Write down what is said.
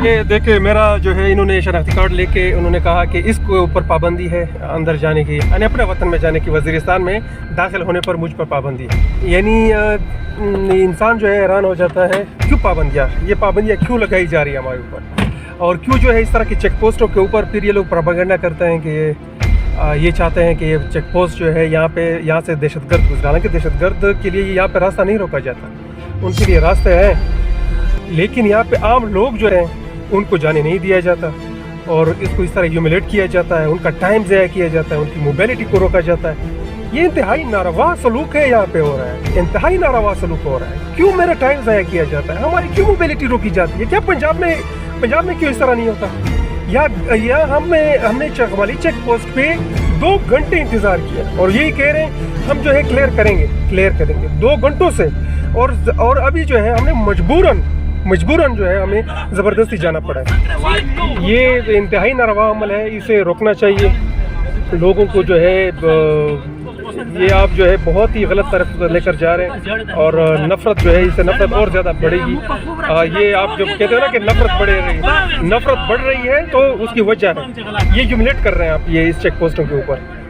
ये देखिए मेरा जो है इन्होंने शनाख्ती कार्ड लेके उन्होंने कहा कि इसके ऊपर पाबंदी है अंदर जाने की, यानी अपने वतन में जाने की, वजीरिस्तान में दाखिल होने पर मुझ पर पाबंदी है। यानी इंसान जो है हैरान हो जाता है क्यों ये पाबंदियाँ क्यों लगाई जा रही है हमारे ऊपर, और क्यों जो है इस तरह की चेक पोस्टों के ऊपर फिर ये लोग प्रोपेगेंडा करते हैं कि ये चाहते हैं कि ये चेक पोस्ट जो है यहाँ से दहशतगर्द गुजरा। हालांकि दहशतगर्द के लिए यहाँ पे रास्ता नहीं रोका जाता, उनके लिए रास्ते हैं, लेकिन यहाँ पे आम लोग जो हैं उनको जाने नहीं दिया जाता और इसको इस तरह ह्यूमिलेट किया जाता है, उनका टाइम ज़ाया किया जाता है, उनकी मोबिलिटी को रोका जाता है। ये इंतहाई नारवा सलूक है यहाँ पे हो रहा है, इंतहाई नारवा सलूक हो रहा है। क्यों मेरा टाइम ज़ाया किया जाता है, हमारी क्यों मोबिलिटी रोकी जाती है? क्या पंजाब में क्यों इस तरह नहीं होता? या हमने वाली चेक पोस्ट पे 2 घंटे इंतज़ार किया और यही कह रहे हैं हम जो है क्लियर करेंगे 2 घंटों से, और अभी जो है हमने मजबूरन जो है हमें ज़बरदस्ती जाना पड़ा है। ये इंतहाई नारवा अमल है, इसे रोकना चाहिए लोगों को। जो है ये आप जो है बहुत ही गलत तरफ लेकर जा रहे हैं और नफ़रत जो है इससे नफ़रत और ज़्यादा बढ़ेगी। ये आप जो कहते हो ना कि नफ़रत बढ़ रही है तो उसकी वजह है ये ह्यूमिलेट कर रहे हैं आप ये इस चेक पोस्टों के ऊपर।